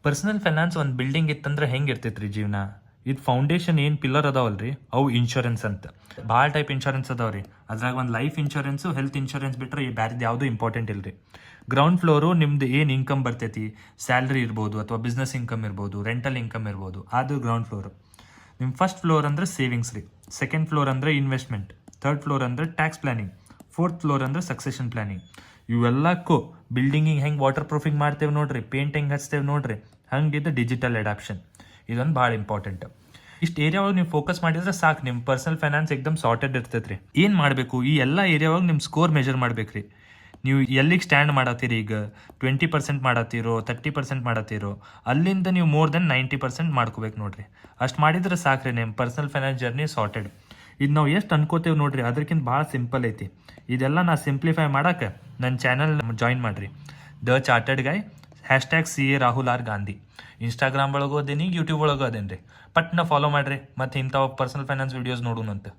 Personal finance ಒಂದು building ಇತ್ತಂದ್ರೆ ಹೆಂಗೆ ಇರ್ತೈತೆ ರೀ ಜೀವನ. ಇದು ಫೌಂಡೇಶನ್ ಏನು ಪಿಲ್ಲರ್ ಅದಾವಲ್ರಿ ಅವು ಇನ್ಶೂರೆನ್ಸ್ ಅಂತ ಭಾಳ ಟೈಪ್ ಇನ್ಶೂರೆನ್ಸ್ ಅದಾವ್ರಿ. ಅದ್ರಾಗ ಒಂದು ಲೈಫ್ ಇನ್ಶೂರೆನ್ಸು ಹೆಲ್ತ್ ಇನ್ಶೂರೆನ್ಸ್ ಬಿಟ್ಟರೆ ಬ್ಯಾರ್ದು ಯಾವುದೂ ಇಂಪಾರ್ಟೆಂಟ್ ಇಲ್ರಿ. ಗ್ರೌಂಡ್ ಫ್ಲೋರು ನಿಮ್ದು ಏನು ಇನ್ಕಮ್ ಬರ್ತೈತಿ, ಸ್ಯಾಲ್ರಿ ಇರ್ಬೋದು ಅಥವಾ ಬಿಸ್ನೆಸ್ ಇನ್ಕಮ್ ಇರ್ಬೋದು, ರೆಂಟಲ್ ಇನ್ಕಮ್ ಇರ್ಬೋದು, ಅದು ಗ್ರೌಂಡ್ ಫ್ಲೋರು. ನಿಮ್ಮ ಫಸ್ಟ್ ಫ್ಲೋರ್ ಅಂದರೆ ಸೇವಿಂಗ್ಸ್ ರೀ, ಸೆಕೆಂಡ್ ಫ್ಲೋರ್ ಅಂದರೆ ಇನ್ವೆಸ್ಟ್ಮೆಂಟ್, ಥರ್ಡ್ ಫ್ಲೋರ್ ಅಂದರೆ ಟ್ಯಾಕ್ಸ್ ಪ್ಲಾನಿಂಗ್, ಫೋರ್ತ್ ಫ್ಲೋರ್ ಅಂದರೆ ಸಕ್ಸೆಷನ್ ಪ್ಲಾನಿಂಗ್. ಇವೆಲ್ಲಕ್ಕೂ ಬಿಲ್ಡಿಂಗಿಗೆ ಹೆಂಗೆ ವಾಟರ್ ಪ್ರೂಫಿಂಗ್ ಮಾಡ್ತೇವೆ ನೋಡ್ರಿ, ಪೇಂಟ್ ಹೆಂಗೆ ಹಚ್ತೇವೆ ನೋಡ್ರಿ, ಹಂಗಿದ್ದು ಡಿಜಿಟಲ್ ಅಡಾಪ್ಷನ್ ಇದೊಂದು ಭಾಳ ಇಂಪಾರ್ಟೆಂಟ್. ಇಷ್ಟು ಏರಿಯಾ ಒಳಗೆ ನೀವು ಫೋಕಸ್ ಮಾಡಿದ್ರೆ ಸಾಕು, ನಿಮ್ಮ ಪರ್ಸನಲ್ ಫೈನಾನ್ಸ್ ಎಕ್ದಮ್ ಸಾರ್ಟೆಡ್ ಇರ್ತೈತೆ ರೀ. ಏನು ಮಾಡಬೇಕು, ಈ ಎಲ್ಲ ಏರಿಯಾ ಒಳಗೆ ನಿಮ್ಮ ಸ್ಕೋರ್ ಮೆಜರ್ ಮಾಡ್ಬೇಕು ರೀ. ನೀವು ಎಲ್ಲಿಗೆ ಸ್ಟ್ಯಾಂಡ್ ಮಾಡತ್ತೀರಿ, ಈಗ 20% ಮಾಡತ್ತೀರೋ 30% ಮಾಡತ್ತೀರೋ, ಅಲ್ಲಿಂದ ನೀವು ಮೋರ್ ದೆನ್ 90% ಮಾಡ್ಕೋಬೇಕು ನೋಡ್ರಿ. ಅಷ್ಟು ಮಾಡಿದ್ರೆ ಸಾಕ್ರಿ, ನಿಮ್ಮ ಪರ್ಸನಲ್ ಫೈನಾನ್ಸ್ ಜರ್ನಿ ಸಾರ್ಟೆಡ್. ಇದು ನಾವು ಎಷ್ಟು ಅನ್ಕೋತೇವೆ ನೋಡ್ರಿ, ಅದಕ್ಕಿಂತ ಭಾಳ ಸಿಂಪಲ್ ಐತಿ. ಇದೆಲ್ಲ ನಾ ಸಿಂಪ್ಲಿಫೈ ಮಾಡಕ್ಕೆ ನನ್ನ ಚಾನಲ್ ಜಾಯಿನ್ ಮಾಡಿರಿ, the chartered guy, #CA Rahul R Gandhi. Instagram ಒಳಗೂ ಅದೇನಿ, ಯೂಟ್ಯೂಬ್ ಒಳಗೂ ಅದೇನು ರೀ. ಪಟ್ನ ಫಾಲೋ ಮಾಡಿರಿ, ಮತ್ತು ಇಂಥವು ಪರ್ಸನಲ್ ಫೈನಾನ್ಸ್ ವೀಡಿಯೋಸ್ ನೋಡೋಣಂತೆ.